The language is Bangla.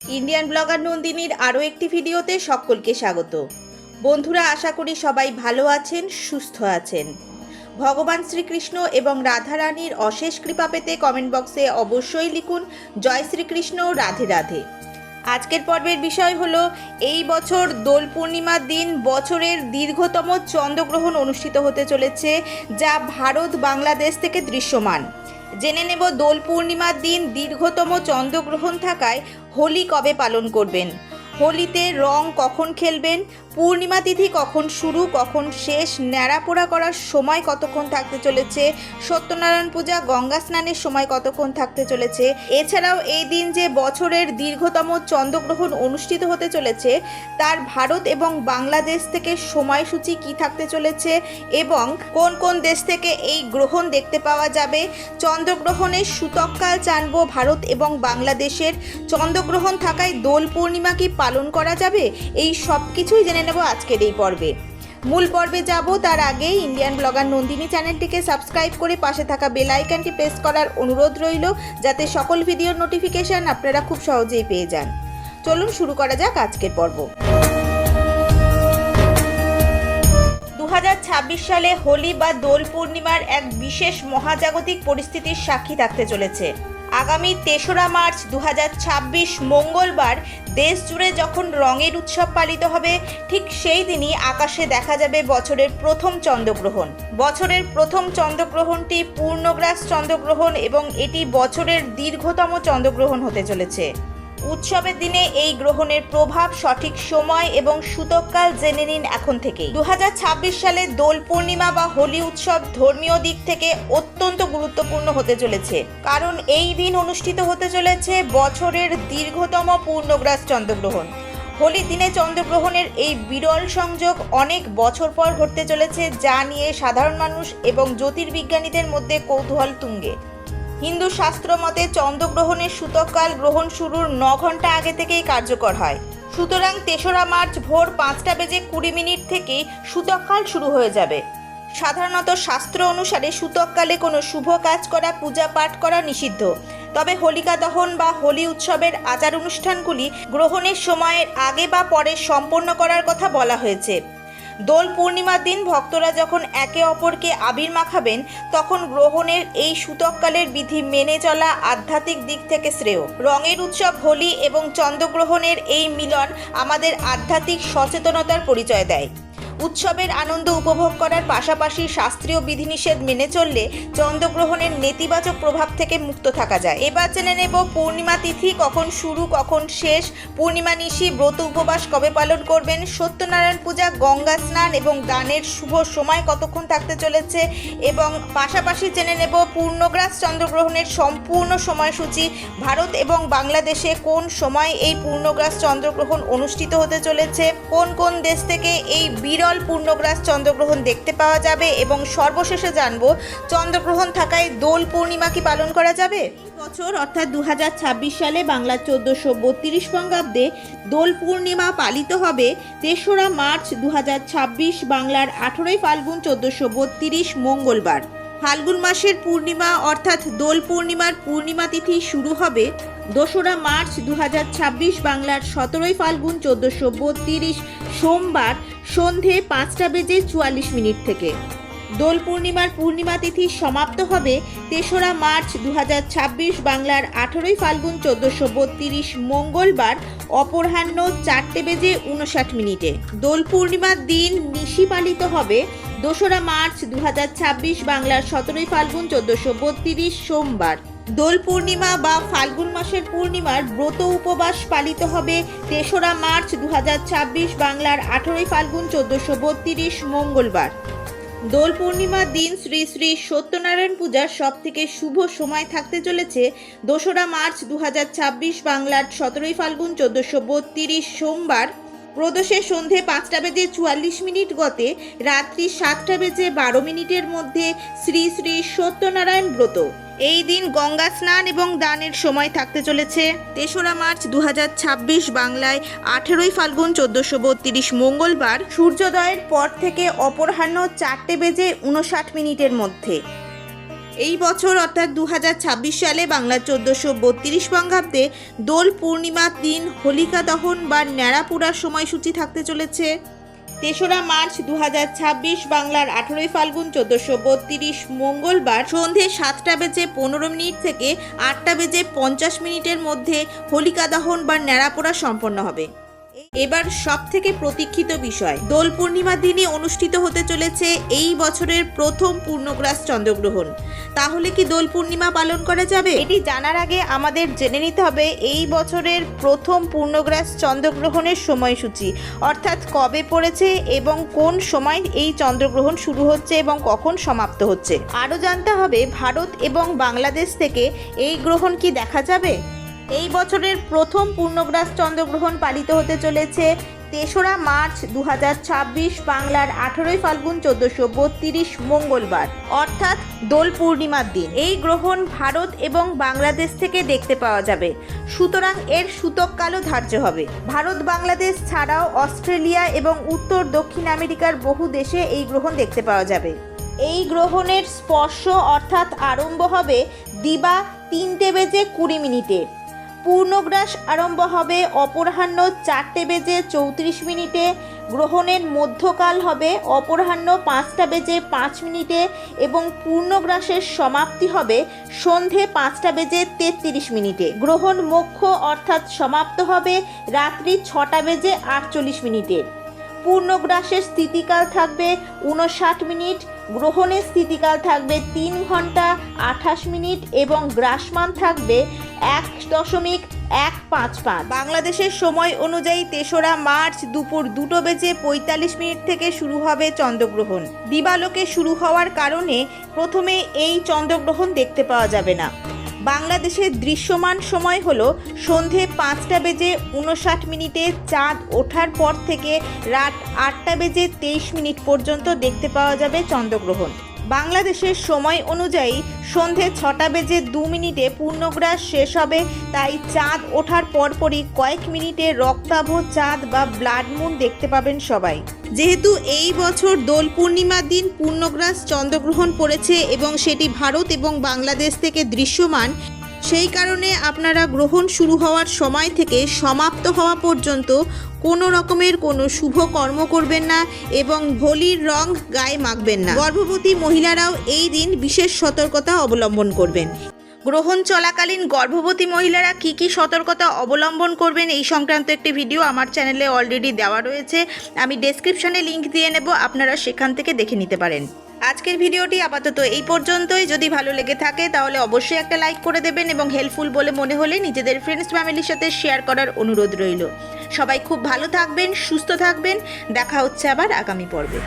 ইন্ডিয়ান ব্লগার নন্দিনীর আরও একটি ভিডিওতে সকলকে স্বাগত। বন্ধুরা, আশা করি সবাই ভালো আছেন, সুস্থ আছেন। ভগবান শ্রীকৃষ্ণ এবং রাধারানীর অশেষ কৃপা পেতে কমেন্ট বক্সে অবশ্যই লিখুন জয় শ্রীকৃষ্ণ, রাধে রাধে। আজকের পর্বের বিষয় হলো এই বছর দোল পূর্ণিমার দিন বছরের দীর্ঘতম চন্দ্রগ্রহণ অনুষ্ঠিত হতে চলেছে, যা ভারত বাংলাদেশ থেকে দৃশ্যমান। জেনে নেব দোল পূর্ণিমার দিন দীর্ঘতম চন্দ্রগ্রহণ থাকায় হোলি কবে পালন করবেন, হোলিতে রং কখন খেলবেন, পূর্ণিমা তিথি কখন শুরু কখন শেষ, ন্যাড়াপোড়া করার সময় কতক্ষণ থাকতে চলেছে, সত্যনারায়ণ পূজা গঙ্গা স্নানের সময় কতক্ষণ থাকতে চলেছে। এছাড়াও এই দিন যে বছরের দীর্ঘতম চন্দ্রগ্রহণ অনুষ্ঠিত হতে চলেছে তার ভারত এবং বাংলাদেশ থেকে সময়সূচি কী থাকতে চলেছে এবং কোন কোন দেশ থেকে এই গ্রহণ দেখতে পাওয়া যাবে। চন্দ্রগ্রহণের সূতককাল জানবো ভারত এবং বাংলাদেশের। চন্দ্রগ্রহণ থাকায় দোল পূর্ণিমা কি পালন করা যাবে, এই সব কিছুই জেনে নেব আজকের এই পর্বে। মূল পর্বে যাব তার আগে ইন্ডিয়ান ব্লগার নন্দিনী চ্যানেলটিকে সাবস্ক্রাইব করে পাশে থাকা বেল আইকনটি প্রেস করার অনুরোধ রইল, যাতে সকল ভিডিওর নোটিফিকেশন আপনারা খুব সহজেই পেয়ে যান। চলুন শুরু করা যাক আজকের পর্ব। 2026 সালে হোলি বা দোল পূর্ণিমার এক বিশেষ মহাজাগতিক পরিস্থিতির সাক্ষী থাকতে চলেছে। আগামী 3রা মার্চ 2026 মঙ্গলবার দেশ জুড়ে যখন রঙের উৎসব পালিত হবে, ঠিক সেই দিনই আকাশে দেখা যাবে বছরের প্রথম চন্দ্রগ্রহণ। বছরের প্রথম চন্দ্রগ্রহণটি পূর্ণগ্রাস চন্দ্রগ্রহণ এবং এটি বছরের দীর্ঘতম চন্দ্রগ্রহণ হতে চলেছে। উৎসবের দিনে এই গ্রহণের প্রভাব, সঠিক সময় এবং সূতককাল জেনে নিন এখন থেকেই। 2026 সালে দোল পূর্ণিমা বা হোলি উৎসব ধর্মীয় দিক থেকে অত্যন্ত গুরুত্বপূর্ণ হতে চলেছে, কারণ এই দিন অনুষ্ঠিত হতে চলেছে বছরের দীর্ঘতম পূর্ণগ্রাস চন্দ্রগ্রহণ। হোলির দিনে চন্দ্রগ্রহণের এই বিরল সংযোগ অনেক বছর পর ঘটতে চলেছে, যা নিয়ে সাধারণ মানুষ এবং জ্যোতির্বিজ্ঞানীদের মধ্যে কৌতূহল তুঙ্গে। হিন্দু শাস্ত্র মতে চন্দ্রগ্রহণের সূতককাল গ্রহণ শুরুর 9 ঘন্টা আগে থেকেই কার্যকর হয়। সুতরাং 3রা মার্চ ভোর 5:20 থেকেই সূতককাল শুরু হয়ে যাবে। সাধারণত শাস্ত্র অনুসারে সূতককালে কোনো শুভ কাজ করা, পূজা পাঠ করা নিষিদ্ধ। তবে হোলিকা দহন বা হোলি উৎসবের আচার অনুষ্ঠানগুলি গ্রহণের সময়ের আগে বা পরে সম্পন্ন করার কথা বলা হয়েছে। দোল পূর্ণিমার দিন ভক্তরা যখন একে অপরকে আবির মাখাবেন, তখন গ্রহণের এই সূতককালের বিধি মেনে চলা আধ্যাত্মিক দিক থেকে শ্রেয়। রঙের উৎসব হোলি এবং চন্দ্রগ্রহণের এই মিলন আমাদের আধ্যাত্মিক সচেতনতার পরিচয় দেয়। উৎসবের আনন্দ উপভোগ করার পাশাপাশি শাস্ত্রীয় বিধিনিষেধ মেনে চললে চন্দ্রগ্রহণের নেতিবাচক প্রভাব থেকে মুক্ত থাকা যায়। এবার জেনে নেব পূর্ণিমা তিথি কখন শুরু কখন শেষ, পূর্ণিমা নিশি ব্রত উপবাস কবে পালন করবেন, সত্যনারায়ণ পূজা গঙ্গা স্নান এবং দানের শুভ সময় কতক্ষণ থাকতে চলেছে এবং পাশাপাশি জেনে নেব পূর্ণগ্রাস চন্দ্রগ্রহণের সম্পূর্ণ সময়সূচি। ভারত এবং বাংলাদেশে কোন সময় এই পূর্ণগ্রাস চন্দ্রগ্রহণ অনুষ্ঠিত হতে চলেছে, কোন কোন দেশ থেকে এই বিরল পূর্ণগ্রাস চন্দ্রগ্রহণ দেখতে পাওয়া যাবে এবং সর্বশেষে জানবো চন্দ্রগ্রহণ থাকায় দোল পূর্ণিমা কি পালন করা যাবে। বছর অর্থাৎ 2026 সালে বাংলা 1432 বঙ্গাব্দে দোল পূর্ণিমা পালিত হবে 3রা মার্চ 2026 বাংলার 18ই ফাল্গুন 1432 মঙ্গলবার। ফাল্গুন মাসের পূর্ণিমা অর্থাৎ দোল পূর্ণিমার পূর্ণিমা তিথি শুরু হবে 2রা মার্চ 2026 বাংলার 17ই ফাল্গুন 1432 সোমবার সন্ধে 5:44 থেকে। দোল পূর্ণিমার পূর্ণিমা তিথি সমাপ্ত হবে 3রা মার্চ 2026 বাংলার 18ই ফাল্গুন 1432 মঙ্গলবার অপরাহ্ন 4:59। দোল পূর্ণিমার দিন নিশি পালিত হবে 2রা মার্চ 2026 বাংলার 17ই ফাল্গুন 1432 সোমবার। দোল পূর্ণিমা বা ফাল্গুন মাসের পূর্ণিমার ব্রত উপবাস পালিত হবে 3রা মার্চ 2026 বাংলার 18ই ফাল্গুন 1432 মঙ্গলবার। দোল পূর্ণিমার দিন শ্রী শ্রী সত্যনারায়ণ পূজার সবথেকে শুভ সময় থাকতে চলেছে 2রা মার্চ 2026 বাংলার 17ই ফাল্গুন 1432 সোমবার প্রদোষে সন্ধে 5:44 গতে রাত্রি 7:12 মধ্যে শ্রী শ্রী সত্যনারায়ণ ব্রত। এই দিন গঙ্গা স্নান এবং দানের সময় থাকতে চলেছে 3রা মার্চ 2026 বাংলায় 18ই ফাল্গুন 1432 মঙ্গলবার সূর্যোদয়ের পর থেকে অপরাহ্ন 4:59 মধ্যে। এই বছর অর্থাৎ 2026 সালে বাংলা 1432 বঙ্গাব্দে দোল পূর্ণিমার দিন হোলিকা দহন বা ন্যাড়া পোড়ার সময়সূচি থাকতে চলেছে। 3রা মার্চ 2026 বাংলার 18ই ফাল্গুন 1432 মঙ্গলবার সন্ধে 7:15 থেকে 8:50 মধ্যে হোলিকা দহন বা ন্যাড়া পোড়া সম্পন্ন হবে। এবার সবথেকে প্রতীক্ষিত বিষয়, দোল পূর্ণিমার দিনে অনুষ্ঠিত হতে চলেছে এই বছরের প্রথম পূর্ণগ্রাস চন্দ্রগ্রহণ। তাহলে কি দোল পূর্ণিমা পালন করা যাবে? এটি জানার আগে আমাদের জেনে নিতে হবে এই বছরের প্রথম পূর্ণগ্রাস চন্দ্রগ্রহণের সময়সূচি, অর্থাৎ কবে পড়েছে এবং কোন সময় এই চন্দ্রগ্রহণ শুরু হচ্ছে এবং কখন সমাপ্ত হচ্ছে। আরও জানতে হবে ভারত এবং বাংলাদেশ থেকে এই গ্রহণ কি দেখা যাবে। এই বছরের প্রথম পূর্ণগ্রাস চন্দ্রগ্রহণ পালিত হতে চলেছে 3রা মার্চ 2026 বাংলার 18ই ফাল্গুন 1432 মঙ্গলবার, অর্থাৎ দোল পূর্ণিমার দিন। এই গ্রহণ ভারত এবং বাংলাদেশ থেকে দেখতে পাওয়া যাবে, সুতরাং এর সূতককালও ধার্য হবে। ভারত বাংলাদেশ ছাড়াও অস্ট্রেলিয়া এবং উত্তর দক্ষিণ আমেরিকার বহু দেশে এই গ্রহণ দেখতে পাওয়া যাবে। এই গ্রহণের স্পর্শ অর্থাৎ আরম্ভ হবে দিবা 3:20 পূর্ণগ্রাস আরম্ভ হবে অপরাহ্ন 4:34 গ্রহণের মধ্যকাল হবে অপরাহ্ন 5:05 এবং পূর্ণগ্রাসের সমাপ্তি হবে সন্ধে 5:33। গ্রহণ মোক্ষ অর্থাৎ সমাপ্ত হবে রাত্রি 6:48। পূর্ণগ্রাসের স্থিতিকাল থাকবে 59 মিনিট, গ্রহণের স্থিতিকাল থাকবে 3 ঘন্টা 28 মিনিট এবং গ্রাসমান থাকবে 1.155। বাংলাদেশের সময় অনুযায়ী 3রা মার্চ দুপুর 2:45 থেকে শুরু হবে চন্দ্রগ্রহণ। দিবালোকে শুরু হওয়ার কারণে প্রথমে এই চন্দ্রগ্রহণ দেখতে পাওয়া যাবে না। বাংলাদেশের দৃশ্যমান সময় হলো সন্ধে 5:59 চাঁদ ওঠার পর থেকে রাত 8:23 পর্যন্ত দেখতে পাওয়া যাবে চন্দ্রগ্রহণ। বাংলাদেশের সময় অনুযায়ী সন্ধে 6:02 পূর্ণগ্রাস শেষ হবে, তাই চাঁদ ওঠার পরপরই কয়েক মিনিটে রক্তাভ চাঁদ বা ব্লাড মুন দেখতে পাবেন সবাই। যেহেতু এই বছর দোল পূর্ণিমার দিন পূর্ণগ্রাস চন্দ্রগ্রহণ পড়েছে এবং সেটি ভারত এবং বাংলাদেশ থেকে দৃশ্যমান, সেই কারণে আপনারা গ্রহণ শুরু হওয়ার সময় থেকে সমাপ্ত হওয়া পর্যন্ত কোনো রকমের কোনো শুভ কর্ম করবেন না এবং হোলির রং গায়ে মাখবেন না। গর্ভবতী মহিলারাও এই দিন বিশেষ সতর্কতা অবলম্বন করবেন। গ্রহণ চলাকালীন গর্ভবতী মহিলারা কি কি সতর্কতা অবলম্বন করবেন এই সংক্রান্ত একটি ভিডিও আমার চ্যানেলে অলরেডি দেওয়া রয়েছে, আমি ডেসক্রিপশনে লিংক দিয়ে নেব, আপনারা সেখান থেকে দেখে নিতে পারেন। আজকের ভিডিওটি আপাতত এই পর্যন্তই। যদি ভালো লেগে থাকে তাহলে অবশ্যই একটা লাইক করে দেবেন এবং হেল্পফুল বলে মনে হলে নিজেদের ফ্রেন্ডস ফ্যামিলির সাথে শেয়ার করার অনুরোধ রইল। সবাই খুব ভালো থাকবেন, সুস্থ থাকবেন, দেখা হচ্ছে আবার আগামী পর্বে।